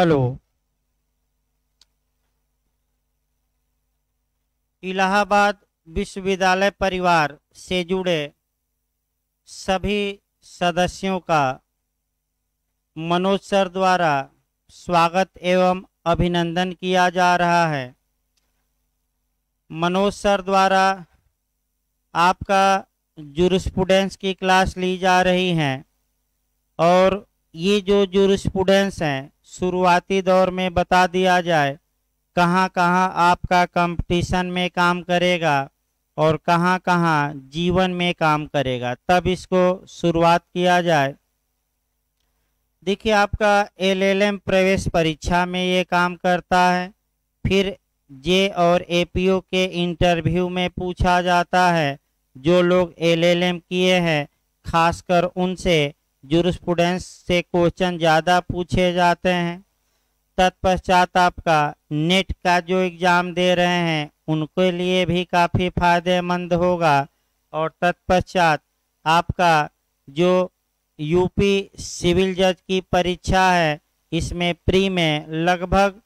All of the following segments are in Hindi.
हेलो। इलाहाबाद विश्वविद्यालय परिवार से जुड़े सभी सदस्यों का मनोज सर द्वारा स्वागत एवं अभिनंदन किया जा रहा है। मनोज सर द्वारा आपका जूरिस्प्रूडेंस की क्लास ली जा रही है और ये जो जूरिस्प्रूडेंस हैं शुरुआती दौर में बता दिया जाए कहाँ कहाँ आपका कंपटीशन में काम करेगा और कहाँ कहाँ जीवन में काम करेगा, तब इसको शुरुआत किया जाए। देखिए, आपका एलएलएम प्रवेश परीक्षा में ये काम करता है, फिर जे और एपीओ के इंटरव्यू में पूछा जाता है। जो लोग एलएलएम किए हैं खासकर उनसे जूरिस्प्रूडेंस से क्वेश्चन ज़्यादा पूछे जाते हैं। तत्पश्चात आपका नेट का जो एग्ज़ाम दे रहे हैं उनके लिए भी काफ़ी फायदेमंद होगा। और तत्पश्चात आपका जो यूपी सिविल जज की परीक्षा है इसमें प्री में लगभग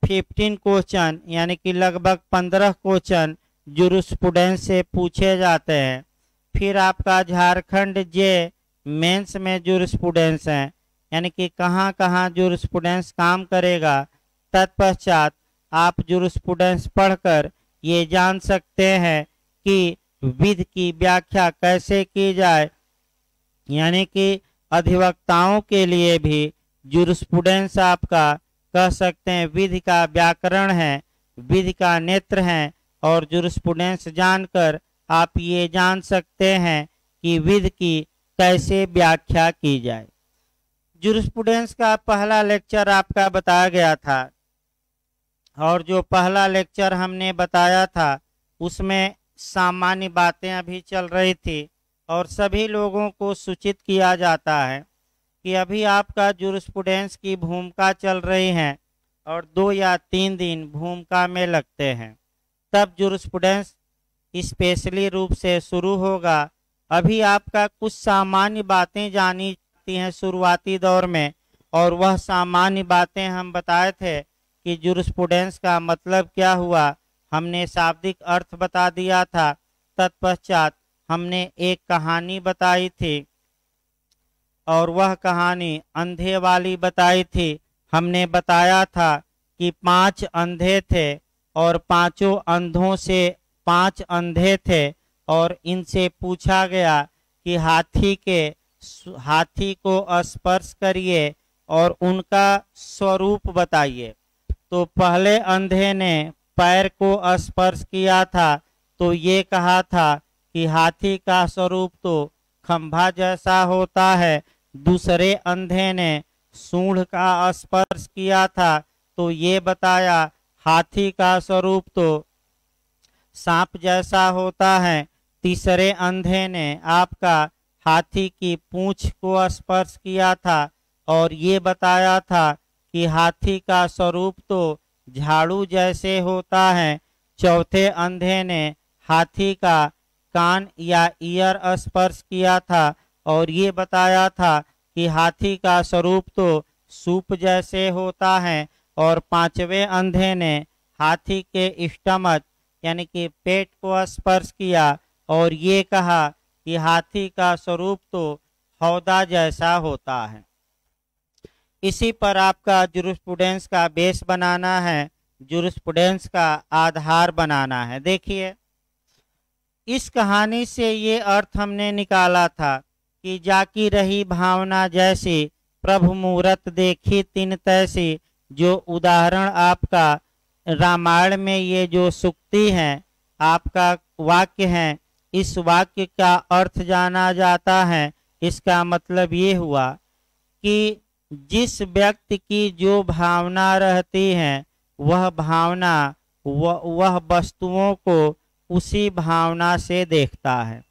15 क्वेश्चन यानी कि लगभग 15 क्वेश्चन जूरिस्प्रूडेंस से पूछे जाते हैं। फिर आपका झारखंड जे मेंस में जूरिस्प्रूडेंस है यानी कि कहाँ कहाँ जूरिस्प्रूडेंस काम करेगा। तत्पश्चात आप जूरिस्प्रूडेंस पढ़कर ये जान सकते हैं कि विधि की व्याख्या कैसे की जाए, यानी कि अधिवक्ताओं के लिए भी जूरिस्प्रूडेंस आपका कह सकते हैं विधि का व्याकरण है, विधि का नेत्र है। और जूरिस्प्रूडेंस जानकर आप ये जान सकते हैं कि विधि की कैसे व्याख्या की जाए। जूरिस्प्रूडेंस का पहला लेक्चर आपका बताया गया था और जो पहला लेक्चर हमने बताया था उसमें सामान्य बातें अभी चल रही थी और सभी लोगों को सूचित किया जाता है कि अभी आपका जूरिस्प्रूडेंस की भूमिका चल रही है और 2 या 3 दिन भूमिका में लगते हैं, तब जूरिस्प्रूडेंस स्पेशली रूप से शुरू होगा। अभी आपका कुछ सामान्य बातें जानी जाती हैं शुरुआती दौर में, और वह सामान्य बातें हम बताए थे कि जूरिस्प्रूडेंस का मतलब क्या हुआ, हमने शाब्दिक अर्थ बता दिया था। तत्पश्चात हमने एक कहानी बताई थी और वह कहानी अंधे वाली बताई थी। हमने बताया था कि 5 अंधे थे और पांचों अंधों से 5 अंधे थे और इनसे पूछा गया कि हाथी को स्पर्श करिए और उनका स्वरूप बताइए। तो पहले अंधे ने पैर को स्पर्श किया था तो ये कहा था कि हाथी का स्वरूप तो खंभा जैसा होता है। दूसरे अंधे ने सूंड का स्पर्श किया था तो ये बताया हाथी का स्वरूप तो सांप जैसा होता है। तीसरे अंधे ने आपका हाथी की पूंछ को स्पर्श किया था और ये बताया था कि हाथी का स्वरूप तो झाड़ू जैसे होता है। चौथे अंधे ने हाथी का कान या ईयर स्पर्श किया था और ये बताया था कि हाथी का स्वरूप तो सूप जैसे होता है। और पांचवें अंधे ने हाथी के स्टमक यानी कि पेट को स्पर्श किया और ये कहा कि हाथी का स्वरूप तो हौदा जैसा होता है। इसी पर आपका जूरिस्प्रूडेंस का बेस बनाना है, जूरिस्प्रूडेंस का आधार बनाना है। देखिए, इस कहानी से ये अर्थ हमने निकाला था कि जाकी रही भावना जैसी प्रभु मूरत देखी तिन तैसी। जो उदाहरण आपका रामायण में ये जो सूक्ति है आपका वाक्य है, इस वाक्य का अर्थ जाना जाता है। इसका मतलब ये हुआ कि जिस व्यक्ति की जो भावना रहती है वह भावना वह वस्तुओं को उसी भावना से देखता है।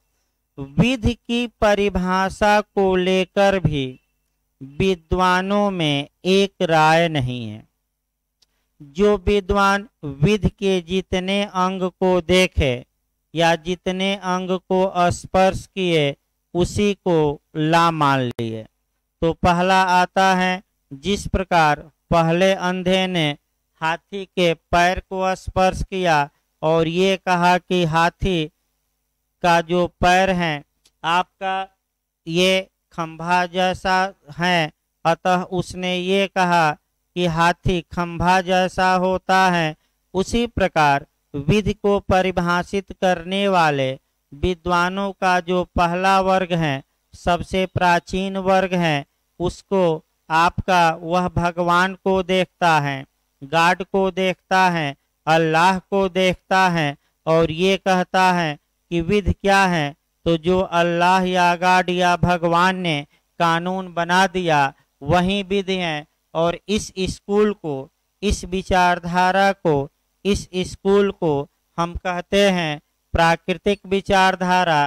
विधि की परिभाषा को लेकर भी विद्वानों में एक राय नहीं है। जो विद्वान विधि के जितने अंग को देखे या जितने अंग को स्पर्श किए उसी को ला मान लिए। तो पहला आता है जिस प्रकार पहले अंधे ने हाथी के पैर को स्पर्श किया और ये कहा कि हाथी का जो पैर है आपका ये खंभा जैसा है, अतः उसने ये कहा कि हाथी खंभा जैसा होता है। उसी प्रकार विधि को परिभाषित करने वाले विद्वानों का जो पहला वर्ग है, सबसे प्राचीन वर्ग है, उसको आपका वह भगवान को देखता है, गॉड को देखता है, अल्लाह को देखता है और ये कहता है कि विधि क्या है, तो जो अल्लाह या गॉड या भगवान ने कानून बना दिया वही विधि है। और इस स्कूल को, इस विचारधारा को, इस स्कूल को हम कहते हैं प्राकृतिक विचारधारा,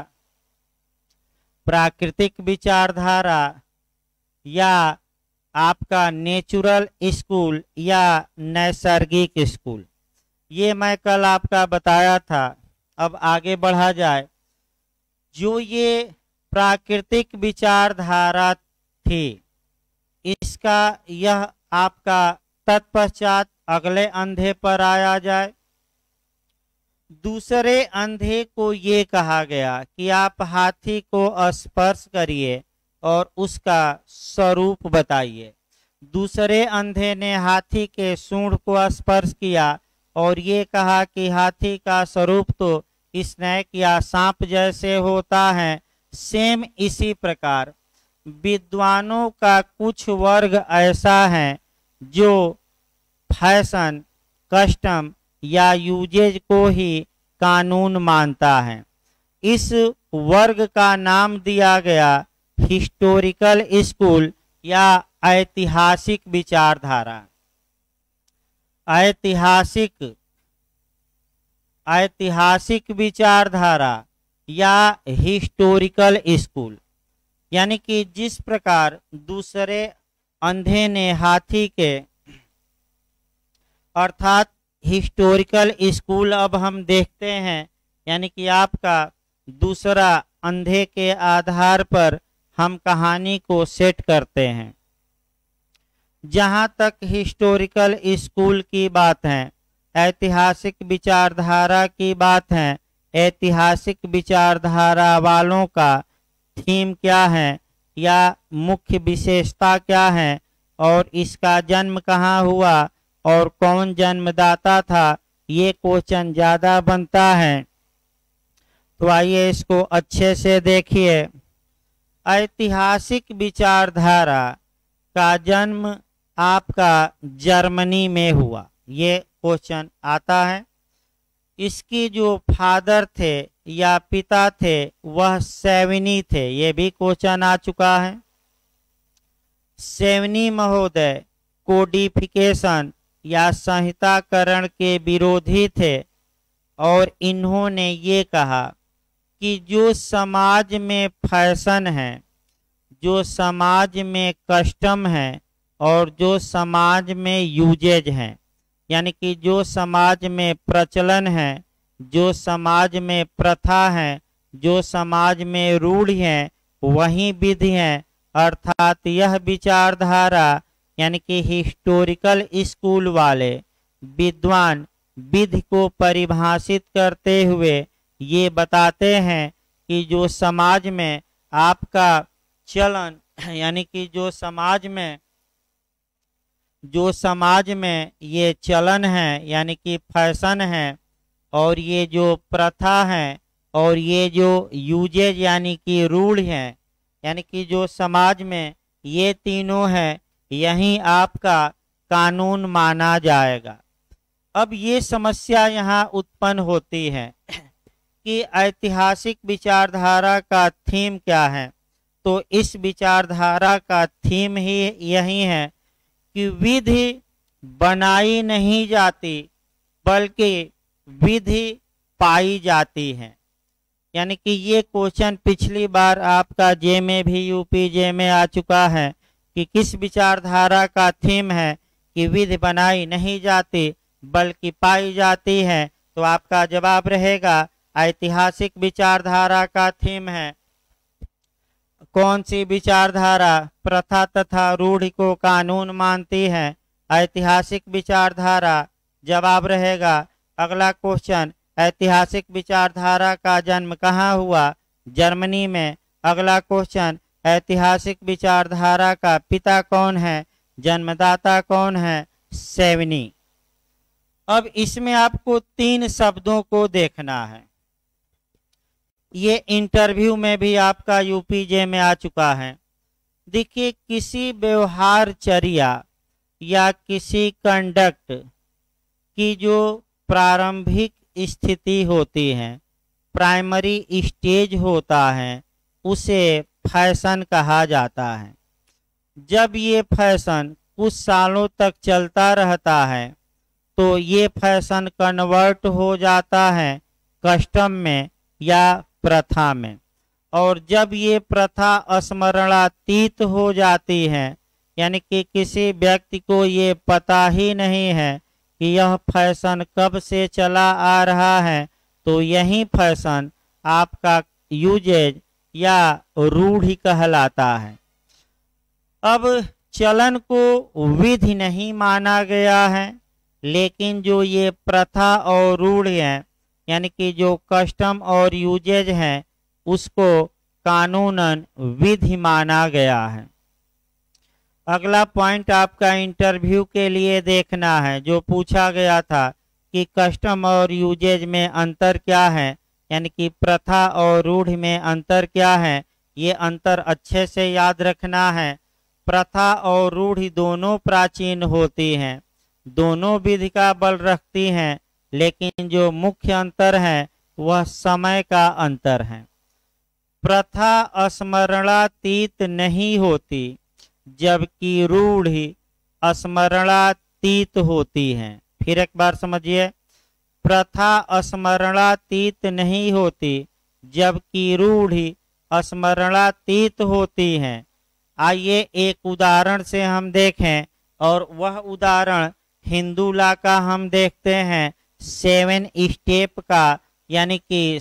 प्राकृतिक विचारधारा या आपका नेचुरल स्कूल या नैसर्गिक स्कूल। ये मैं कल आपका बताया था। अब आगे बढ़ा जाए। जो ये प्राकृतिक विचारधारा थी, इसका यह आपका तत्पश्चात अगले अंधे पर आया जाए। दूसरे अंधे को ये कहा गया कि आप हाथी को स्पर्श करिए और उसका स्वरूप बताइए। दूसरे अंधे ने हाथी के सूंड को स्पर्श किया और ये कहा कि हाथी का स्वरूप तो स्नेक या सांप जैसे होता है। सेम इसी प्रकार विद्वानों का कुछ वर्ग ऐसा है जो फैशन, कस्टम या यूजेज को ही कानून मानता है। इस वर्ग का नाम दिया गया हिस्टोरिकल स्कूल या ऐतिहासिक विचारधारा। ऐतिहासिक विचारधारा या हिस्टोरिकल स्कूल, यानी कि जिस प्रकार दूसरे अंधे ने हाथी के, अर्थात हिस्टोरिकल स्कूल अब हम देखते हैं, यानी कि आपका दूसरा अंधे के आधार पर हम कहानी को सेट करते हैं। जहाँ तक हिस्टोरिकल स्कूल की बात है, ऐतिहासिक विचारधारा की बात है, ऐतिहासिक विचारधारा वालों का थीम क्या है या मुख्य विशेषता क्या है और इसका जन्म कहाँ हुआ और कौन जन्मदाता था, ये क्वेश्चन ज़्यादा बनता है। तो आइए इसको अच्छे से देखिए। ऐतिहासिक विचारधारा का जन्म आपका जर्मनी में हुआ, ये क्वेश्चन आता है। इसकी जो फादर थे या पिता थे वह सेवनी थे, ये भी क्वेश्चन आ चुका है। सेवनी महोदय कोडिफिकेशन या संहिताकरण के विरोधी थे और इन्होंने ये कहा कि जो समाज में फैशन है, जो समाज में कस्टम है और जो समाज में यूजेज है, यानी कि जो समाज में प्रचलन है, जो समाज में प्रथा है, जो समाज में रूढ़ है, वही विधि है। अर्थात यह विचारधारा यानी कि हिस्टोरिकल स्कूल वाले विद्वान विधि को परिभाषित करते हुए ये बताते हैं कि जो समाज में आपका चलन, यानी कि जो समाज में ये चलन है, यानी कि फैशन है, और ये जो प्रथा है और ये जो यूजेज यानी कि रूढ़ है, यानी कि जो समाज में ये तीनों है, यही आपका कानून माना जाएगा। अब ये समस्या यहाँ उत्पन्न होती है कि ऐतिहासिक विचारधारा का थीम क्या है। तो इस विचारधारा का थीम ही यही है कि विधि बनाई नहीं जाती बल्कि विधि पाई जाती है। यानी कि ये क्वेश्चन पिछली बार आपका जे में भी, यूपी जे में आ चुका है कि किस विचारधारा का थीम है कि विधि बनाई नहीं जाती बल्कि पाई जाती है। तो आपका जवाब रहेगा ऐतिहासिक विचारधारा का थीम है। कौन सी विचारधारा प्रथा तथा रूढ़ि को कानून मानती है? ऐतिहासिक विचारधारा जवाब रहेगा। अगला क्वेश्चन, ऐतिहासिक विचारधारा का जन्म कहाँ हुआ? जर्मनी में। अगला क्वेश्चन, ऐतिहासिक विचारधारा का पिता कौन है? जन्मदाता कौन है? सेवनी। अब इसमें आपको 3 शब्दों को देखना है। ये इंटरव्यू में भी आपका यूपीजे में आ चुका है। देखिए, किसी व्यवहारचर्या या किसी कंडक्ट की जो प्रारंभिक स्थिति होती है, प्राइमरी स्टेज होता है, उसे फैशन कहा जाता है। जब ये फैशन कुछ सालों तक चलता रहता है तो ये फैशन कन्वर्ट हो जाता है कस्टम में या प्रथा में, और जब ये प्रथा स्मरणातीत हो जाती है, यानी कि किसी व्यक्ति को ये पता ही नहीं है कि यह फैशन कब से चला आ रहा है, तो यही फैशन आपका यूजेज या रूढ़ि कहलाता है। अब चलन को विधि नहीं माना गया है, लेकिन जो ये प्रथा और रूढ़ि है, यानी कि जो कस्टम और यूजेज हैं, उसको कानूनन विधि माना गया है। अगला पॉइंट आपका इंटरव्यू के लिए देखना है, जो पूछा गया था कि कस्टम और यूजेज में अंतर क्या है, यानी कि प्रथा और रूढ़ि में अंतर क्या है। ये अंतर अच्छे से याद रखना है। प्रथा और रूढ़ि दोनों प्राचीन होती हैं, दोनों विधि का बल रखती हैं, लेकिन जो मुख्य अंतर है वह समय का अंतर है। प्रथा स्मरणातीत नहीं होती, जबकि रूढ़ि स्मरणातीत होती है। फिर एक बार समझिए, प्रथा स्मरणातीत नहीं होती, जबकि रूढ़ि स्मरणातीत होती है। आइए एक उदाहरण से हम देखें, और वह उदाहरण हिंदू लॉ का हम देखते हैं 7 स्टेप का, यानी कि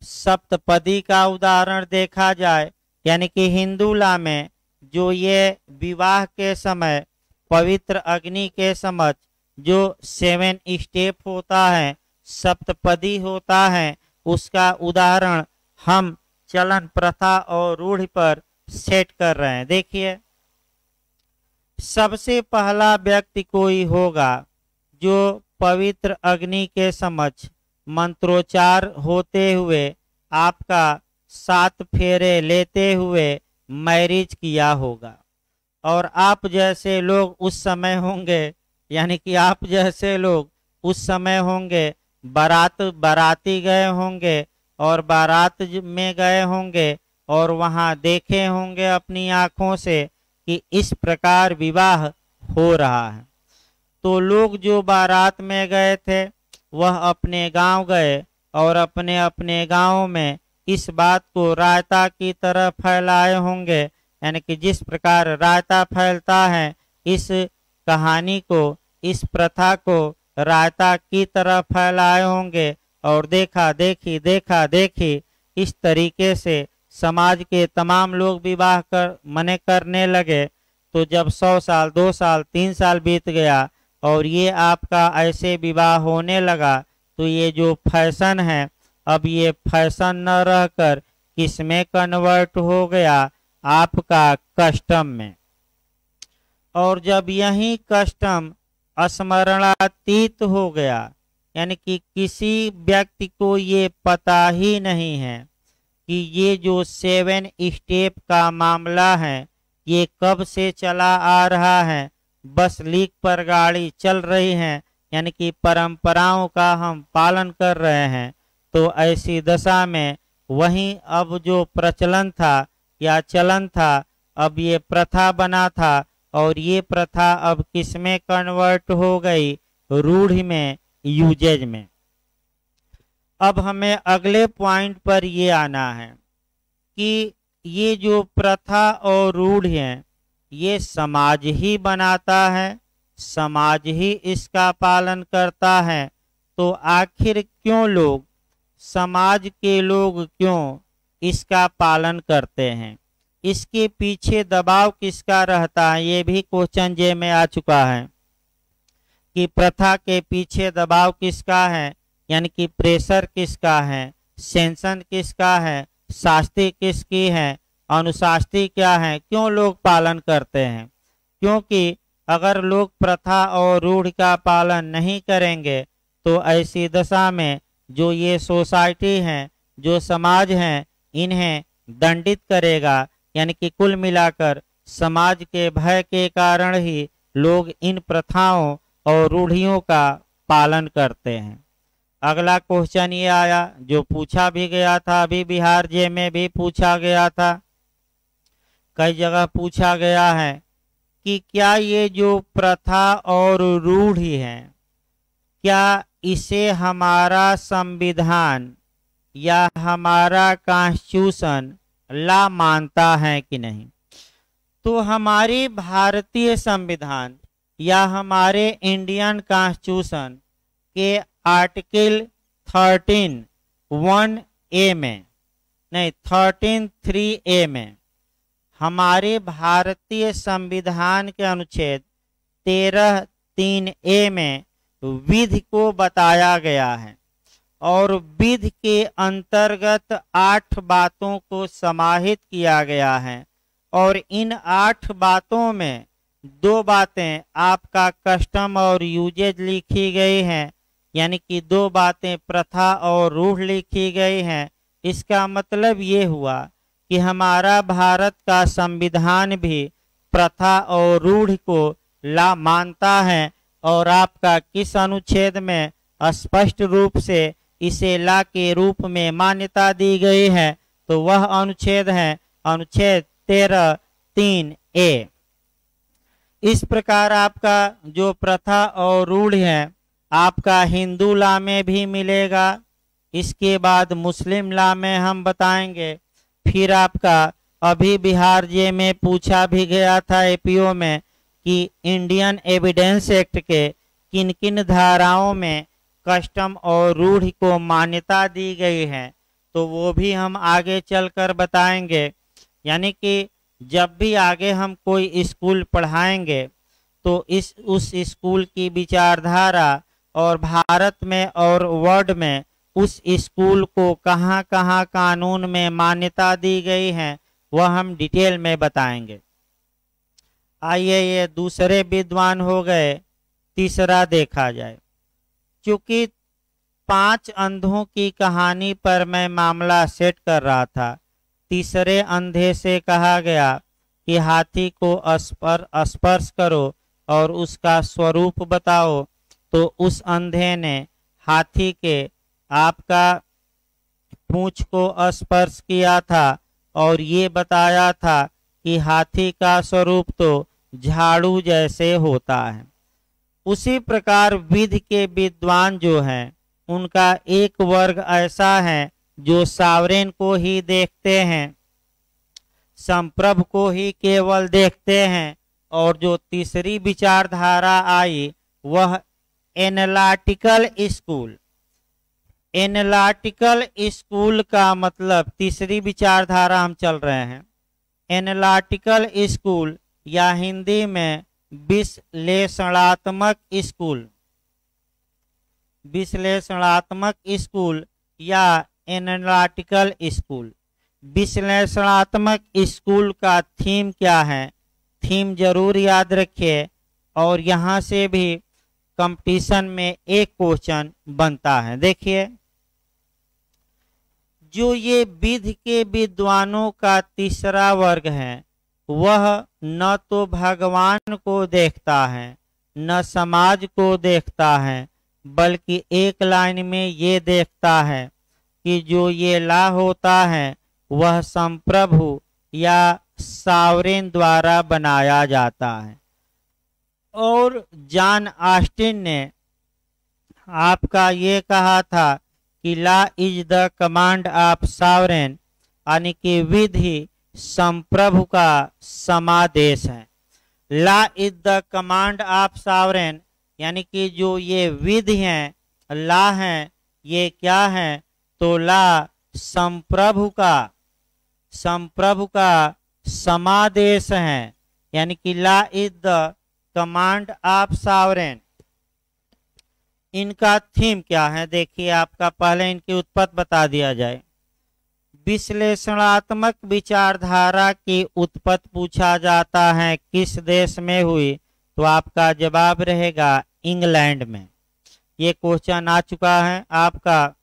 सप्तपदी का उदाहरण देखा जाए, यानी कि हिंदू लॉ में जो ये विवाह के समय पवित्र अग्नि के समक्ष जो 7 स्टेप होता है, सप्तपदी होता है, उसका उदाहरण हम चलन, प्रथा और रूढ़ि पर सेट कर रहे हैं। देखिए, सबसे पहला व्यक्ति कोई होगा जो पवित्र अग्नि के समक्ष मंत्रोच्चार होते हुए आपका 7 फेरे लेते हुए मैरिज किया होगा, और आप जैसे लोग उस समय होंगे, यानी कि आप जैसे लोग उस समय होंगे, बाराती गए होंगे और बारात में गए होंगे और वहां देखे होंगे अपनी आंखों से कि इस प्रकार विवाह हो रहा है। तो लोग जो बारात में गए थे वह अपने गांव गए और अपने अपने गांव में इस बात को रायता की तरह फैलाए होंगे, यानी कि जिस प्रकार रायता फैलता है, इस कहानी को, इस प्रथा को रायता की तरह फैलाए होंगे, और देखा देखी इस तरीके से समाज के तमाम लोग विवाह करने लगे। तो जब 100 साल, 2 साल, 3 साल बीत गया और ये आपका ऐसे विवाह होने लगा, तो ये जो फैशन है, अब ये फैशन न रहकर किस में कन्वर्ट हो गया? आपका कस्टम में। और जब यही कस्टम स्मरणातीत हो गया, यानी कि किसी व्यक्ति को ये पता ही नहीं है कि ये जो 7 स्टेप का मामला है ये कब से चला आ रहा है, बस लीक पर गाड़ी चल रही है, यानी कि परंपराओं का हम पालन कर रहे हैं। तो ऐसी दशा में वहीं अब जो प्रचलन था या चलन था, अब ये प्रथा बना था, और ये प्रथा अब किस में कन्वर्ट हो गई? रूढ़ि में, यूजेज में। अब हमें अगले पॉइंट पर ये आना है कि ये जो प्रथा और रूढ़ि है ये समाज ही बनाता है, समाज ही इसका पालन करता है। तो आखिर क्यों लोग समाज के लोग क्यों इसका पालन करते हैं, इसके पीछे दबाव किसका रहता है, ये भी क्वेश्चन जे में आ चुका है कि प्रथा के पीछे दबाव किसका है, यानी कि प्रेशर किसका है, सेंसन किसका है, शास्ति किसकी है, अनुशास्ति क्या है, क्यों लोग पालन करते हैं। क्योंकि अगर लोग प्रथा और रूढ़ का पालन नहीं करेंगे तो ऐसी दशा में जो ये सोसाइटी है, जो समाज है, इन्हें दंडित करेगा। यानी कि कुल मिलाकर समाज के भय के कारण ही लोग इन प्रथाओं और रूढ़ियों का पालन करते हैं। अगला क्वेश्चन ये आया जो पूछा भी गया था, अभी बिहार जे में भी पूछा गया था, कई जगह पूछा गया है कि क्या ये जो प्रथा और रूढ़ी है, क्या इसे हमारा संविधान या हमारा कॉन्स्टिट्यूशन ला मानता है कि नहीं। तो हमारी भारतीय संविधान या हमारे इंडियन कॉन्स्टिट्यूशन के आर्टिकल 13(1)(a) में, नहीं 13(3)(a) में, हमारे भारतीय संविधान के अनुच्छेद 13(3)(a) में विधि को बताया गया है और विधि के अंतर्गत 8 बातों को समाहित किया गया है और इन 8 बातों में 2 बातें आपका कस्टम और यूजेज लिखी गई हैं, यानी कि 2 बातें प्रथा और रूढ़ लिखी गई हैं। इसका मतलब ये हुआ कि हमारा भारत का संविधान भी प्रथा और रूढ़ को ला मानता है और आपका किस अनुच्छेद में स्पष्ट रूप से इसे ला के रूप में मान्यता दी गई है, तो वह अनुच्छेद है अनुच्छेद 13(3)(a). इस प्रकार आपका जो प्रथा और रूढ़ है आपका हिंदू लॉ में भी मिलेगा, इसके बाद मुस्लिम लॉ में हम बताएंगे, फिर आपका अभी बिहार जे में पूछा भी गया था एपीओ में कि इंडियन एविडेंस एक्ट के किन किन धाराओं में कस्टम और रूढ़ को मान्यता दी गई है, तो वो भी हम आगे चलकर बताएंगे। यानी कि जब भी आगे हम कोई स्कूल पढ़ाएंगे तो उस स्कूल की विचारधारा और भारत में और वर्ल्ड में उस स्कूल को कहाँ कहाँ कानून में मान्यता दी गई है वह हम डिटेल में बताएंगे। आइए ये दूसरे विद्वान हो गए, तीसरा देखा जाए। चूंकि 5 अंधों की कहानी पर मैं मामला सेट कर रहा था, तीसरे अंधे से कहा गया कि हाथी को स्पर्श करो और उसका स्वरूप बताओ, तो उस अंधे ने हाथी के आपका पूंछ को स्पर्श किया था और ये बताया था कि हाथी का स्वरूप तो झाड़ू जैसे होता है। उसी प्रकार विधि के विद्वान जो हैं उनका एक वर्ग ऐसा है जो सावरेन को ही देखते हैं, संप्रभ को ही केवल देखते हैं, और जो तीसरी विचारधारा आई वह एनालिटिकल स्कूल। एनालिटिकल स्कूल का मतलब तीसरी विचारधारा हम चल रहे हैं, एनालिटिकल स्कूल या हिंदी में विश्लेषणात्मक स्कूल, विश्लेषणात्मक स्कूल या एनालिटिकल स्कूल। विश्लेषणात्मक स्कूल का थीम क्या है, थीम जरूर याद रखिए और यहाँ से भी कंपटीशन में एक क्वेश्चन बनता है। देखिए जो ये विधि के विद्वानों का तीसरा वर्ग है वह न तो भगवान को देखता है न समाज को देखता है, बल्कि एक लाइन में ये देखता है कि जो ये ला होता है वह संप्रभु या सावरेन द्वारा बनाया जाता है। और जॉन ऑस्टिन ने आपका ये कहा था कि law is the command of sovereign, यानी कि विधि संप्रभु का समादेश है। Law is the command of sovereign, यानी कि जो ये विधि हैं, लॉ हैं, ये क्या है, तो ला संप्रभु का समादेश है, यानी कि law is the command of sovereign. इनका थीम क्या है देखिए, आपका पहले इनकी उत्पत्ति बता दिया जाए। विश्लेषणात्मक विचारधारा की उत्पत्ति पूछा जाता है किस देश में हुई, तो आपका जवाब रहेगा इंग्लैंड में। ये क्वेश्चन आ चुका है आपका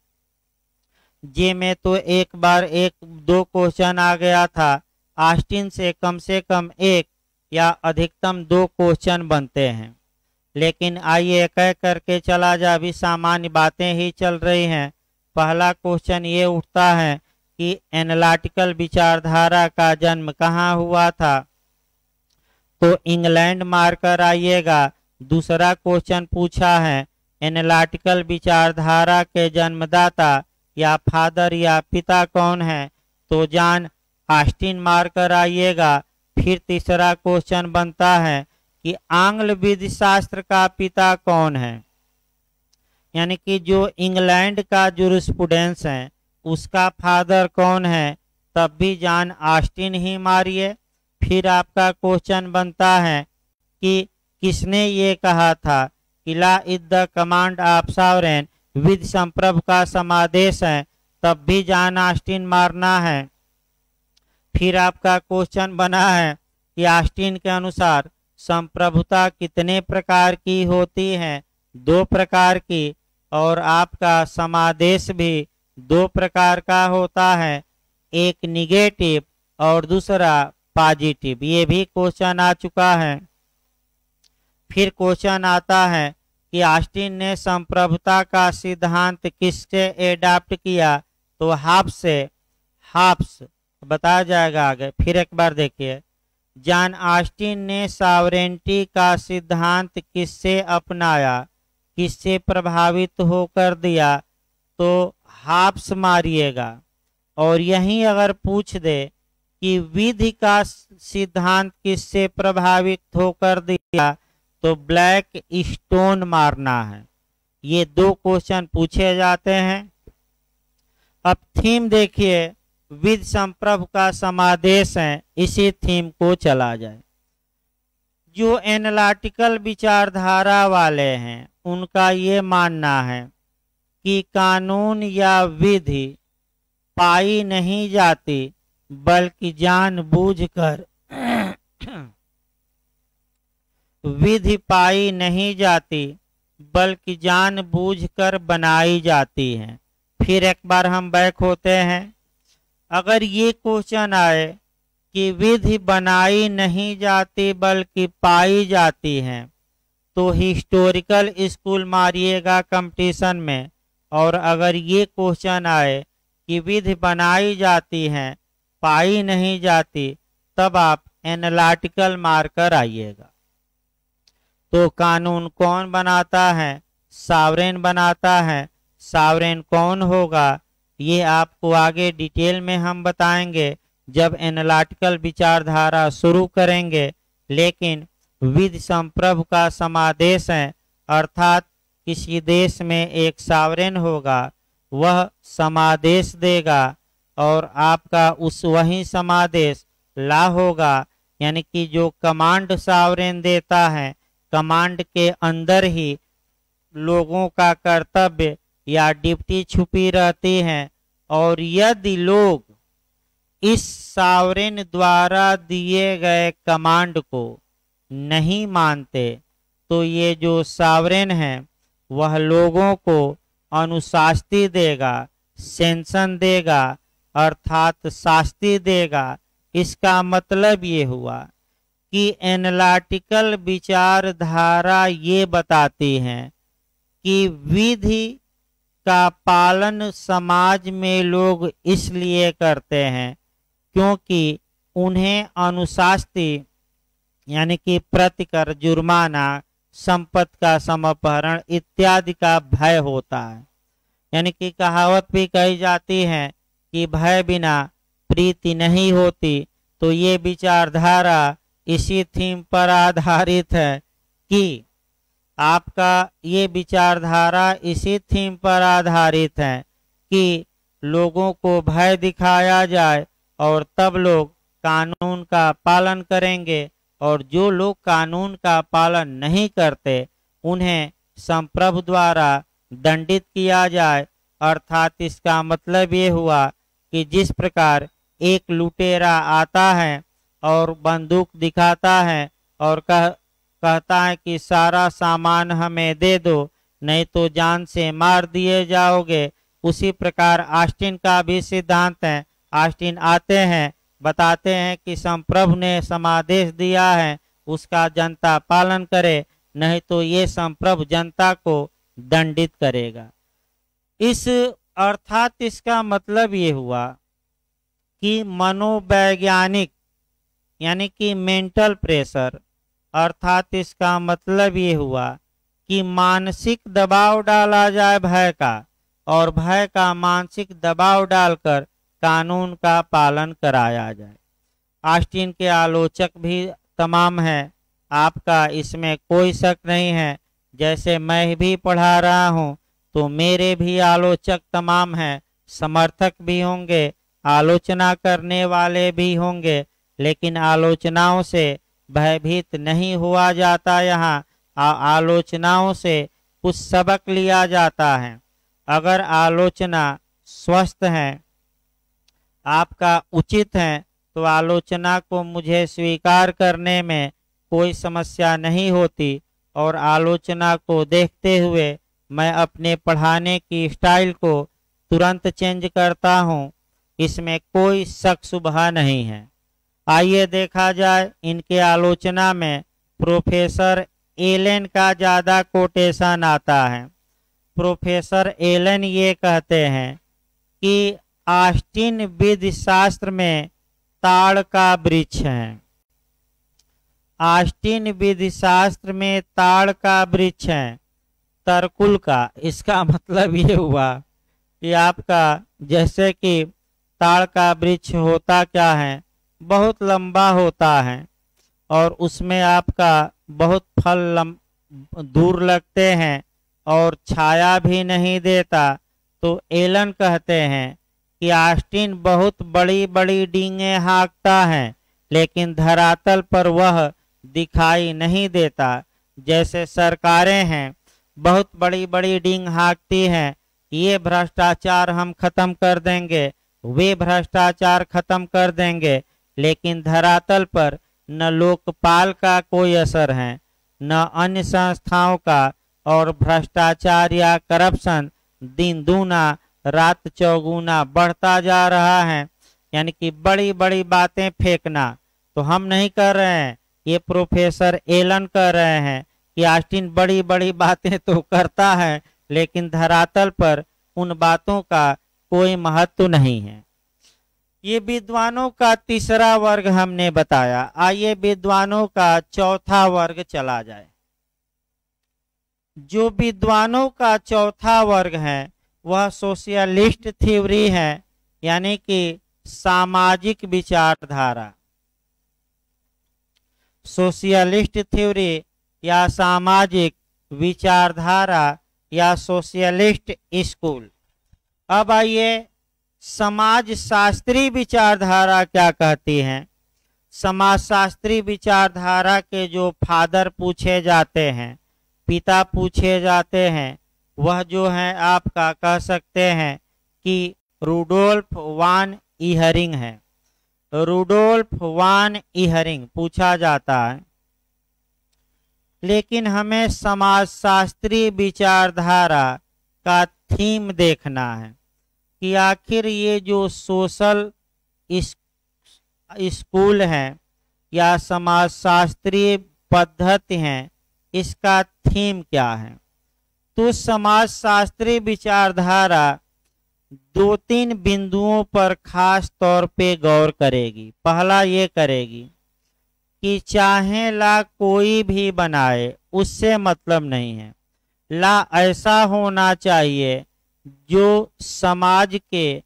जे में, तो एक बार 1-2 क्वेश्चन आ गया था। ऑस्टिन से कम एक या अधिकतम 2 क्वेश्चन बनते हैं, लेकिन आइए एक करके चला जा, अभी सामान्य बातें ही चल रही हैं। पहला क्वेश्चन ये उठता है कि एनालिटिकल विचारधारा का जन्म कहाँ हुआ था, तो इंग्लैंड मारकर आइएगा। दूसरा क्वेश्चन पूछा है एनालिटिकल विचारधारा के जन्मदाता या फादर या पिता कौन है, तो जॉन ऑस्टिन मारकर आइएगा। फिर तीसरा क्वेश्चन बनता है कि आंग्ल विधि शास्त्र का पिता कौन है, यानी कि जो इंग्लैंड का जूरिस्प्रूडेंस है उसका फादर कौन है, तब भी जॉन ऑस्टिन ही मारिए। फिर आपका क्वेश्चन बनता है कि किसने ये कहा था कि law is the command of sovereign, विधि संप्रभु का समादेश है, तब भी जॉन ऑस्टिन मारना है। फिर आपका क्वेश्चन बना है कि ऑस्टिन के अनुसार संप्रभुता कितने प्रकार की होती है, 2 प्रकार की, और आपका समादेश भी 2 प्रकार का होता है, एक निगेटिव और दूसरा पॉजिटिव। ये भी क्वेश्चन आ चुका है। फिर क्वेश्चन आता है कि ऑस्टिन ने संप्रभुता का सिद्धांत किससे एडाप्ट किया, तो हाब्स बताया जाएगा आगे। फिर एक बार देखिए, जॉन ऑस्टिन ने सॉवरेनिटी का सिद्धांत किससे अपनाया, किससे प्रभावित होकर दिया, तो हाब्स मारिएगा। और यहीं अगर पूछ दे कि विधि का सिद्धांत किससे प्रभावित होकर दिया, तो ब्लैक स्टोन मारना है। ये 2 क्वेश्चन पूछे जाते हैं। अब थीम देखिए, विधि संप्रभु का समादेश है, इसी थीम को चला जाए। जो एनालिटिकल विचारधारा वाले हैं उनका ये मानना है कि कानून या विधि पाई नहीं जाती बल्कि जानबूझकर विधि पाई नहीं जाती बल्कि जानबूझकर बनाई जाती है। फिर एक बार हम बैक होते हैं। अगर ये क्वेश्चन आए कि विधि बनाई नहीं जाती बल्कि पाई जाती है, तो हिस्टोरिकल स्कूल मारिएगा कंपटीशन में। और अगर ये क्वेश्चन आए कि विधि बनाई जाती है पाई नहीं जाती, तब आप एनालिटिकल मारकर आइएगा। तो कानून कौन बनाता है, सॉवरेन बनाता है। सॉवरेन कौन होगा, ये आपको आगे डिटेल में हम बताएंगे जब एनालिटिकल विचारधारा शुरू करेंगे। लेकिन विधि संप्रभु का समादेश है, अर्थात किसी देश में एक सॉवरेन होगा, वह समादेश देगा और आपका उस वही समादेश ला होगा, यानी कि जो कमांड सॉवरेन देता है, कमांड के अंदर ही लोगों का कर्तव्य या ड्यूटी छुपी रहती है। और यदि लोग इस सॉवरेन द्वारा दिए गए कमांड को नहीं मानते, तो ये जो सॉवरेन है वह लोगों को अनुशास्ति देगा, सेंशन देगा, अर्थात शास्ति देगा। इसका मतलब ये हुआ कि एनालिटिकल विचारधारा ये बताती है कि विधि का पालन समाज में लोग इसलिए करते हैं क्योंकि उन्हें अनुशास्ति यानी कि प्रतिकर, जुर्माना, संपत्ति का समपहरण इत्यादि का भय होता है। यानी कि कहावत भी कही जाती है कि भय बिना प्रीति नहीं होती। तो ये विचारधारा इसी थीम पर आधारित है कि आपका ये विचारधारा इसी थीम पर आधारित है कि लोगों को भय दिखाया जाए और तब लोग कानून का पालन करेंगे, और जो लोग कानून का पालन नहीं करते उन्हें संप्रभु द्वारा दंडित किया जाए। अर्थात इसका मतलब ये हुआ कि जिस प्रकार एक लुटेरा आता है और बंदूक दिखाता है और कहता है कि सारा सामान हमें दे दो, नहीं तो जान से मार दिए जाओगे, उसी प्रकार ऑस्टिन का भी सिद्धांत है। ऑस्टिन आते हैं, बताते हैं कि संप्रभु ने समादेश दिया है, उसका जनता पालन करे, नहीं तो ये संप्रभु जनता को दंडित करेगा। इस अर्थात इसका मतलब ये हुआ कि मनोवैज्ञानिक यानी कि मेंटल प्रेशर, अर्थात इसका मतलब ये हुआ कि मानसिक दबाव डाला जाए भय का, और भय का मानसिक दबाव डालकर कानून का पालन कराया जाए। ऑस्टिन के आलोचक भी तमाम हैं, आपका इसमें कोई शक नहीं है। जैसे मैं भी पढ़ा रहा हूँ तो मेरे भी आलोचक तमाम हैं, समर्थक भी होंगे, आलोचना करने वाले भी होंगे, लेकिन आलोचनाओं से भयभीत नहीं हुआ जाता। यहाँ आलोचनाओं से कुछ सबक लिया जाता है। अगर आलोचना स्वस्थ है, आपका उचित है, तो आलोचना को मुझे स्वीकार करने में कोई समस्या नहीं होती, और आलोचना को देखते हुए मैं अपने पढ़ाने की स्टाइल को तुरंत चेंज करता हूँ, इसमें कोई शक शुबहा नहीं है। आइए देखा जाए, इनके आलोचना में प्रोफेसर एलन का ज़्यादा कोटेशन आता है। प्रोफेसर एलन ये कहते हैं कि ऑस्टिन विधि शास्त्र में ताड़ का वृक्ष है। ऑस्टिन विधि शास्त्र में ताड़ का वृक्ष है, तरकुल का। इसका मतलब ये हुआ कि आपका जैसे कि ताड़ का वृक्ष होता क्या है, बहुत लंबा होता है और उसमें आपका बहुत फल दूर लगते हैं और छाया भी नहीं देता। तो एलन कहते हैं कि ऑस्टिन बहुत बड़ी बड़ी डींगे हाँकता है, लेकिन धरातल पर वह दिखाई नहीं देता। जैसे सरकारें हैं, बहुत बड़ी बड़ी डींग हाँकती हैं, ये भ्रष्टाचार हम खत्म कर देंगे, वे भ्रष्टाचार खत्म कर देंगे, लेकिन धरातल पर न लोकपाल का कोई असर है, न अन्य संस्थाओं का, और भ्रष्टाचार या करप्शन दिन दूना रात चौगुना बढ़ता जा रहा है। यानी कि बड़ी बड़ी बातें फेंकना तो हम नहीं कर रहे हैं, ये प्रोफेसर एलन कर रहे हैं कि ऑस्टिन बड़ी बड़ी बातें तो करता है, लेकिन धरातल पर उन बातों का कोई महत्व नहीं है। ये विद्वानों का तीसरा वर्ग हमने बताया। आइए विद्वानों का चौथा वर्ग चला जाए। जो विद्वानों का चौथा वर्ग है वह सोशलिस्ट थ्योरी है, यानी कि सामाजिक विचारधारा। सोशलिस्ट थ्योरी या सामाजिक विचारधारा या सोशलिस्ट स्कूल। अब आइए समाज शास्त्री विचारधारा क्या कहती है। समाजशास्त्री विचारधारा के जो फादर पूछे जाते हैं, पिता पूछे जाते हैं, वह जो है आपका कह सकते हैं कि रुडोल्फ वान इहरिंग है। रुडोल्फ वान इहरिंग पूछा जाता है। लेकिन हमें समाजशास्त्री विचारधारा का थीम देखना है कि आखिर ये जो सोशल स्कूल है या समाजशास्त्रीय पद्धति हैं, इसका थीम क्या है। तो समाजशास्त्री विचारधारा दो तीन बिंदुओं पर खास तौर पे गौर करेगी। पहला ये करेगी कि चाहे ला कोई भी बनाए, उससे मतलब नहीं है, ला ऐसा होना चाहिए जो समाज के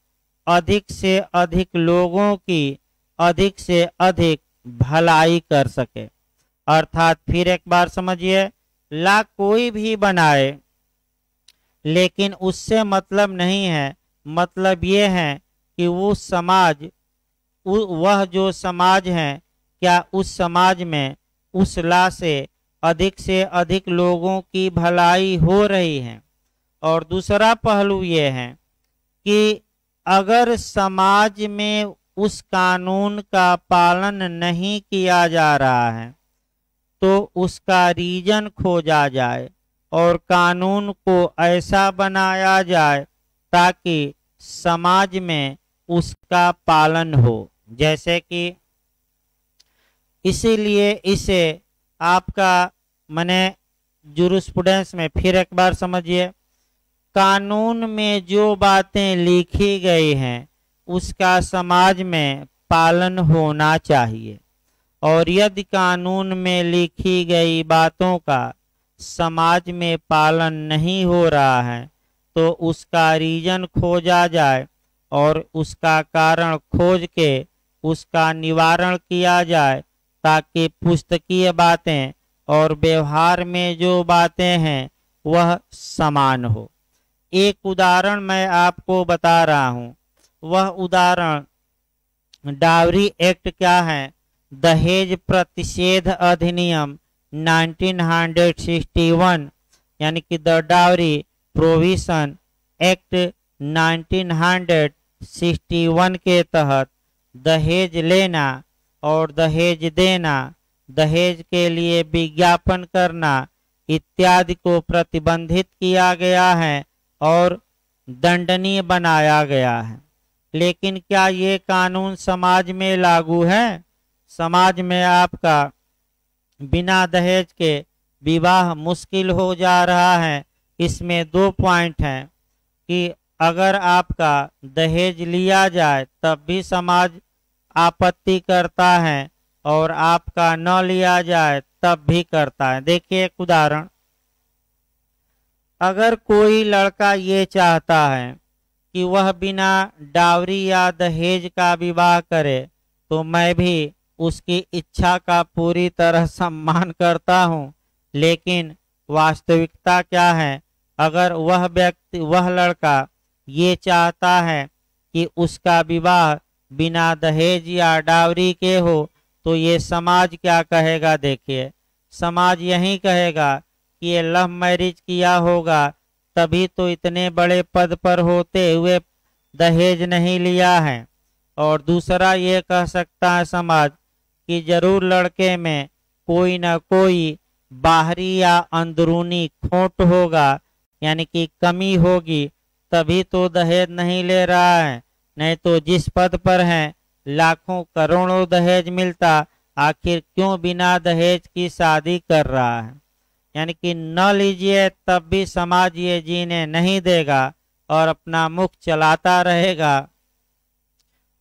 अधिक से अधिक लोगों की अधिक से अधिक भलाई कर सके। अर्थात फिर एक बार समझिए, ला कोई भी बनाए, लेकिन उससे मतलब नहीं है मतलब ये है कि वो समाज, वह जो समाज है, क्या उस समाज में उस लॉ से अधिक लोगों की भलाई हो रही है। और दूसरा पहलू ये है कि अगर समाज में उस कानून का पालन नहीं किया जा रहा है तो उसका रीजन खोजा जाए और कानून को ऐसा बनाया जाए ताकि समाज में उसका पालन हो। जैसे कि इसीलिए इसे आपका मने जूरिस्प्रूडेंस में फिर एक बार समझिए, कानून में जो बातें लिखी गई हैं उसका समाज में पालन होना चाहिए, और यदि कानून में लिखी गई बातों का समाज में पालन नहीं हो रहा है तो उसका रीजन खोजा जाए और उसका कारण खोज के उसका निवारण किया जाए ताकि पुस्तकीय बातें और व्यवहार में जो बातें हैं वह समान हो। एक उदाहरण मैं आपको बता रहा हूँ, वह उदाहरण डावरी एक्ट क्या है, दहेज प्रतिषेध अधिनियम 1961 यानी कि द डावरी प्रोविजन एक्ट 1961 के तहत दहेज लेना और दहेज देना, दहेज के लिए विज्ञापन करना इत्यादि को प्रतिबंधित किया गया है और दंडनीय बनाया गया है। लेकिन क्या ये कानून समाज में लागू है? समाज में आपका बिना दहेज के विवाह मुश्किल हो जा रहा है। इसमें दो पॉइंट हैं कि अगर आपका दहेज लिया जाए तब भी समाज आपत्ति करता है और आपका न लिया जाए तब भी करता है। देखिए एक उदाहरण, अगर कोई लड़का ये चाहता है कि वह बिना डावरी या दहेज का विवाह करे तो मैं भी उसकी इच्छा का पूरी तरह सम्मान करता हूँ, लेकिन वास्तविकता क्या है, अगर वह लड़का ये चाहता है कि उसका विवाह बिना दहेज या डावरी के हो तो ये समाज क्या कहेगा? देखिए समाज यही कहेगा कि ये लव मैरिज किया होगा तभी तो इतने बड़े पद पर होते हुए दहेज नहीं लिया है। और दूसरा ये कह सकता है समाज कि जरूर लड़के में कोई ना कोई बाहरी या अंदरूनी खोट होगा, यानी कि कमी होगी, तभी तो दहेज नहीं ले रहा है, नहीं तो जिस पद पर है लाखों करोड़ों दहेज मिलता, आखिर क्यों बिना दहेज की शादी कर रहा है। यानी कि न लीजिए तब भी समाज ये जीने नहीं देगा और अपना मुख चलाता रहेगा,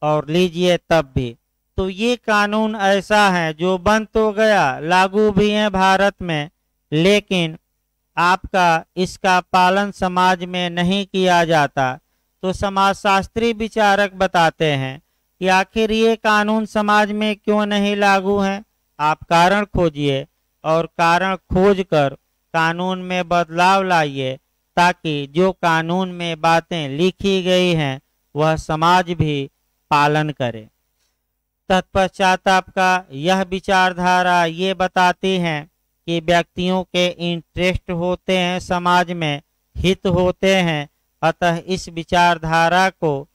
और लीजिए तब भी। तो ये कानून ऐसा है जो बन तो गया, लागू भी है भारत में, लेकिन आपका इसका पालन समाज में नहीं किया जाता। तो समाजशास्त्री विचारक बताते हैं कि आखिर ये कानून समाज में क्यों नहीं लागू है। आप कारण खोजिए और कारण खोजकर कानून में बदलाव लाइए ताकि जो कानून में बातें लिखी गई हैं वह समाज भी पालन करे। तत्पश्चात आपका यह विचारधारा ये बताती है कि व्यक्तियों के इंटरेस्ट होते हैं, समाज में हित होते हैं, अतः इस विचारधारा को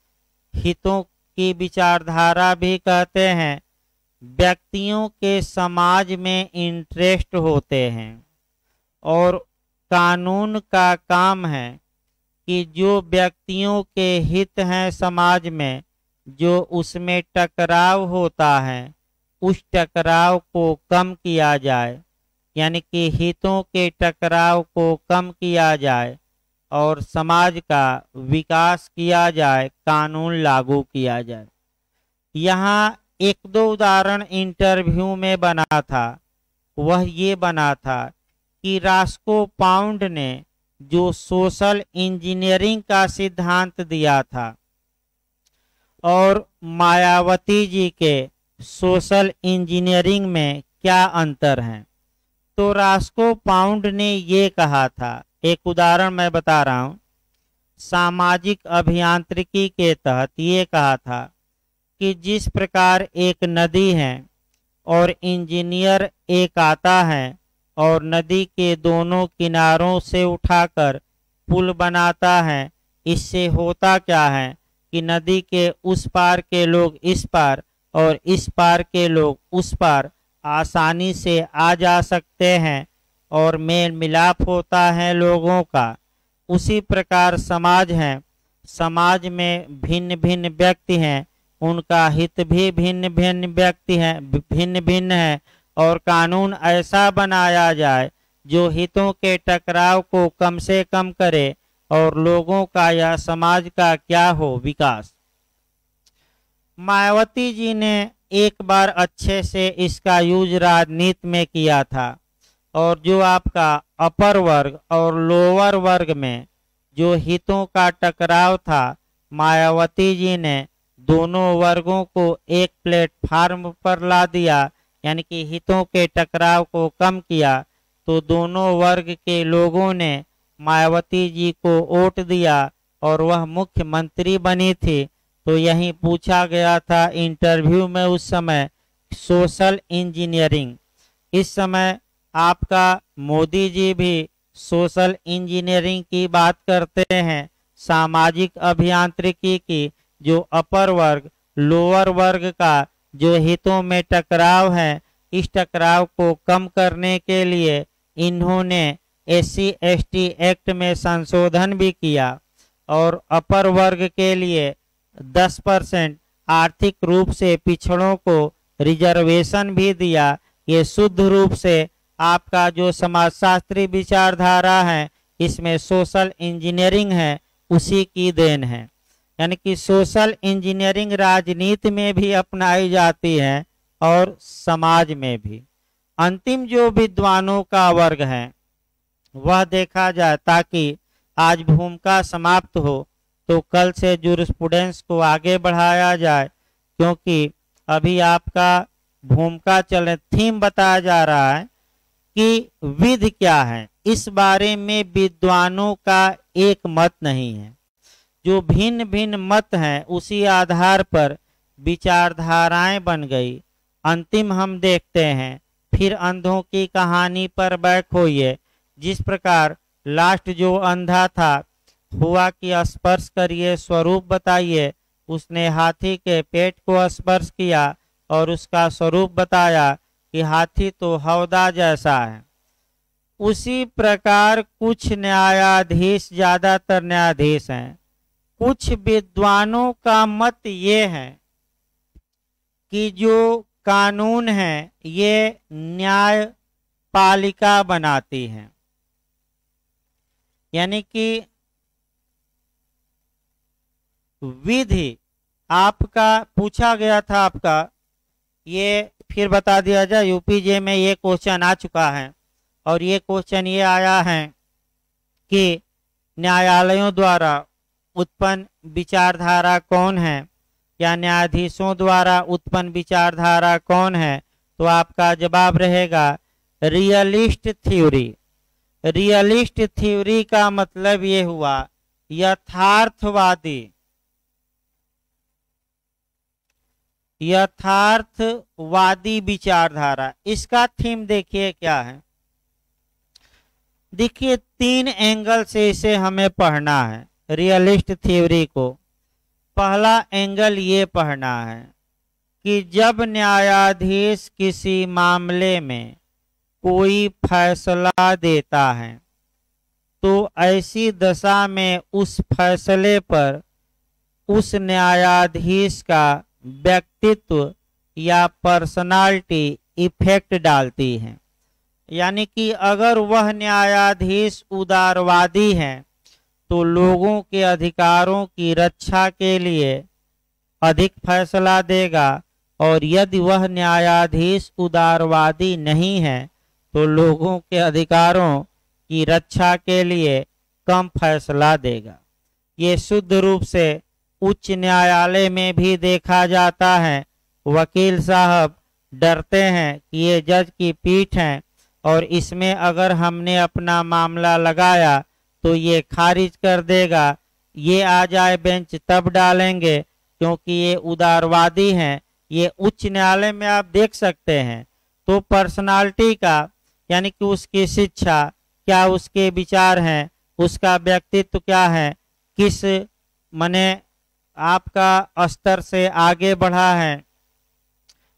हितों की विचारधारा भी कहते हैं। व्यक्तियों के समाज में इंटरेस्ट होते हैं और कानून का काम है कि जो व्यक्तियों के हित हैं समाज में, जो उसमें टकराव होता है उस टकराव को कम किया जाए, यानी कि हितों के टकराव को कम किया जाए और समाज का विकास किया जाए, कानून लागू किया जाए। यहाँ एक दो उदाहरण इंटरव्यू में बना था, वह ये बना था कि रास्को पाउंड ने जो सोशल इंजीनियरिंग का सिद्धांत दिया था और मायावती जी के सोशल इंजीनियरिंग में क्या अंतर है। तो रास्को पाउंड ने ये कहा था, एक उदाहरण मैं बता रहा हूं, सामाजिक अभियांत्रिकी के तहत ये कहा था कि जिस प्रकार एक नदी है और इंजीनियर एक आता है और नदी के दोनों किनारों से उठाकर पुल बनाता है, इससे होता क्या है कि नदी के उस पार के लोग इस पार और इस पार के लोग उस पार आसानी से आ जा सकते हैं और मेल मिलाप होता है लोगों का। उसी प्रकार समाज है, समाज में भिन्न भिन्न व्यक्ति हैं, उनका हित भी भिन्न भिन्न व्यक्ति है, भिन्न भिन्न है, और कानून ऐसा बनाया जाए जो हितों के टकराव को कम से कम करे और लोगों का या समाज का क्या हो, विकास। मायावती जी ने एक बार अच्छे से इसका यूज राजनीति में किया था, और जो आपका अपर वर्ग और लोअर वर्ग में जो हितों का टकराव था, मायावती जी ने दोनों वर्गों को एक प्लेटफार्म पर ला दिया, यानी कि हितों के टकराव को कम किया। तो दोनों वर्ग के लोगों ने मायावती जी को वोट दिया और वह मुख्यमंत्री बनी थी। तो यही पूछा गया था इंटरव्यू में उस समय, सोशल इंजीनियरिंग। इस समय आपका मोदी जी भी सोशल इंजीनियरिंग की बात करते हैं, सामाजिक अभियांत्रिकी की, जो अपर वर्ग लोअर वर्ग का जो हितों में टकराव है, इस टकराव को कम करने के लिए इन्होंने SC/ST एक्ट में संशोधन भी किया और अपर वर्ग के लिए 10% आर्थिक रूप से पिछड़ों को रिजर्वेशन भी दिया। ये शुद्ध रूप से आपका जो समाजशास्त्री विचारधारा है, इसमें सोशल इंजीनियरिंग है, उसी की देन है। यानी कि सोशल इंजीनियरिंग राजनीति में भी अपनाई जाती है और समाज में भी। अंतिम जो विद्वानों का वर्ग है वह देखा जाए, ताकि आज भूमिका समाप्त हो तो कल से जूरिस्प्रूडेंस को आगे बढ़ाया जाए, क्योंकि अभी आपका भूमिका चले थीम बताया जा रहा है कि विधि क्या है। इस बारे में विद्वानों का एक मत नहीं है, जो भिन्न भिन्न मत हैं उसी आधार पर विचारधाराएं बन गई। अंतिम हम देखते हैं, फिर अंधों की कहानी पर बैक होइए। जिस प्रकार लास्ट जो अंधा था, हुआ कि स्पर्श करिए स्वरूप बताइए, उसने हाथी के पेट को स्पर्श किया और उसका स्वरूप बताया कि हाथी तो हौदा जैसा है। उसी प्रकार कुछ न्यायाधीश, ज्यादातर न्यायाधीश हैं, कुछ विद्वानों का मत ये है कि जो कानून है ये न्यायपालिका बनाती है। यानी कि विधि आपका पूछा गया था, आपका ये फिर बता दिया जाए, यूपीजे में ये क्वेश्चन आ चुका है और ये क्वेश्चन ये आया है कि न्यायालयों द्वारा उत्पन्न विचारधारा कौन है या न्यायाधीशों द्वारा उत्पन्न विचारधारा कौन है। तो आपका जवाब रहेगा रियलिस्ट थ्योरी। रियलिस्ट थ्योरी का मतलब ये हुआ यथार्थवादी, यथार्थवादी विचारधारा। इसका थीम देखिए क्या है। देखिए 3 एंगल से इसे हमें पढ़ना है रियलिस्ट थ्योरी को। पहला एंगल ये पढ़ना है कि जब न्यायाधीश किसी मामले में कोई फैसला देता है तो ऐसी दशा में उस फैसले पर उस न्यायाधीश का व्यक्तित्व या पर्सनालिटी इफेक्ट डालती है। यानी कि अगर वह न्यायाधीश उदारवादी है तो लोगों के अधिकारों की रक्षा के लिए अधिक फैसला देगा, और यदि वह न्यायाधीश उदारवादी नहीं है तो लोगों के अधिकारों की रक्षा के लिए कम फैसला देगा। ये शुद्ध रूप से उच्च न्यायालय में भी देखा जाता है। वकील साहब डरते हैं कि ये जज की पीठ है और इसमें अगर हमने अपना मामला लगाया तो ये खारिज कर देगा ये आ जाए बेंच तब डालेंगे, क्योंकि ये उदारवादी हैं। ये उच्च न्यायालय में आप देख सकते हैं। तो पर्सनालिटी का यानी कि उसकी शिक्षा क्या, उसके विचार हैं, उसका व्यक्तित्व क्या है, किस मने आपका स्तर से आगे बढ़ा है,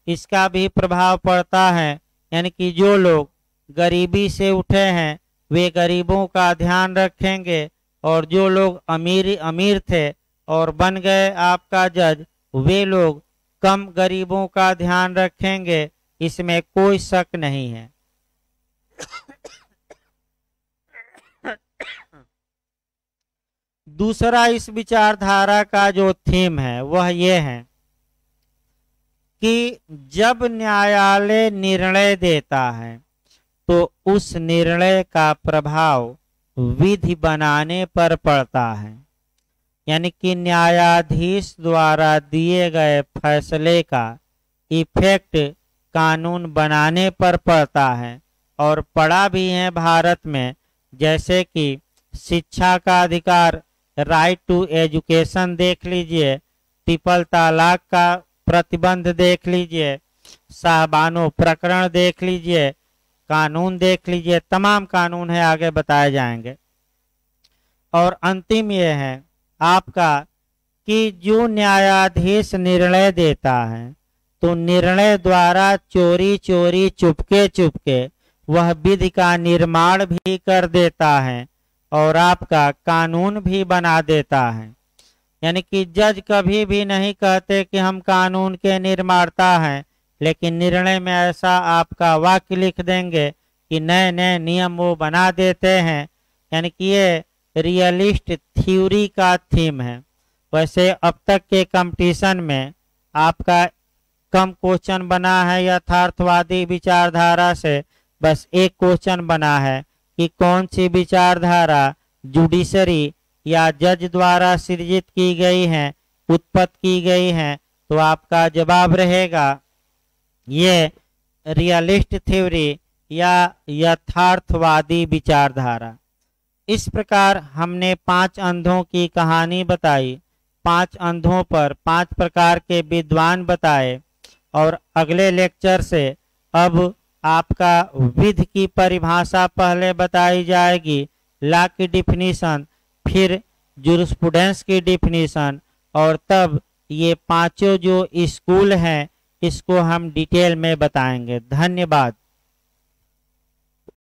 इसका भी प्रभाव पड़ता है। यानी कि जो लोग गरीबी से उठे हैं वे गरीबों का ध्यान रखेंगे, और जो लोग अमीर थे और बन गए आपका जज, वे लोग कम गरीबों का ध्यान रखेंगे, इसमें कोई शक नहीं है। दूसरा इस विचारधारा का जो थीम है वह ये है कि जब न्यायालय निर्णय देता है तो उस निर्णय का प्रभाव विधि बनाने पर पड़ता है। यानी कि न्यायाधीश द्वारा दिए गए फैसले का इफेक्ट कानून बनाने पर पड़ता है, और पड़ा भी है भारत में। जैसे कि शिक्षा का अधिकार, राइट टू एजुकेशन देख लीजिए, ट्रिपल तलाक का प्रतिबंध देख लीजिए, साहबानो प्रकरण देख लीजिए, कानून देख लीजिए, तमाम कानून है, आगे बताए जाएंगे। और अंतिम ये है आपका कि जो न्यायाधीश निर्णय देता है तो निर्णय द्वारा चोरी चोरी चुपके चुपके वह विधि का निर्माण भी कर देता है और आपका कानून भी बना देता है। यानी कि जज कभी भी नहीं कहते कि हम कानून के निर्माता हैं, लेकिन निर्णय में ऐसा आपका वाक्य लिख देंगे कि नए नए नियम वो बना देते हैं। यानी कि ये रियलिस्ट थ्योरी का थीम है। वैसे अब तक के कंपटीशन में आपका कम क्वेश्चन बना है यथार्थवादी विचारधारा से, बस एक क्वेश्चन बना है कि कौन सी विचारधारा जुडिशरी या जज द्वारा सृजित की गई है, उत्पत्त की गई है। तो आपका जवाब रहेगा ये रियलिस्ट थ्योरी या यथार्थवादी विचारधारा। इस प्रकार हमने 5 अंधों की कहानी बताई, 5 अंधों पर 5 प्रकार के विद्वान बताए, और अगले लेक्चर से अब आपका विधि की परिभाषा पहले बताई जाएगी, लॉ की डिफिनीशन, फिर जूरिस्प्रूडेंस की डिफिनीशन, और तब ये पांचों जो स्कूल हैं इसको हम डिटेल में बताएंगे। धन्यवाद।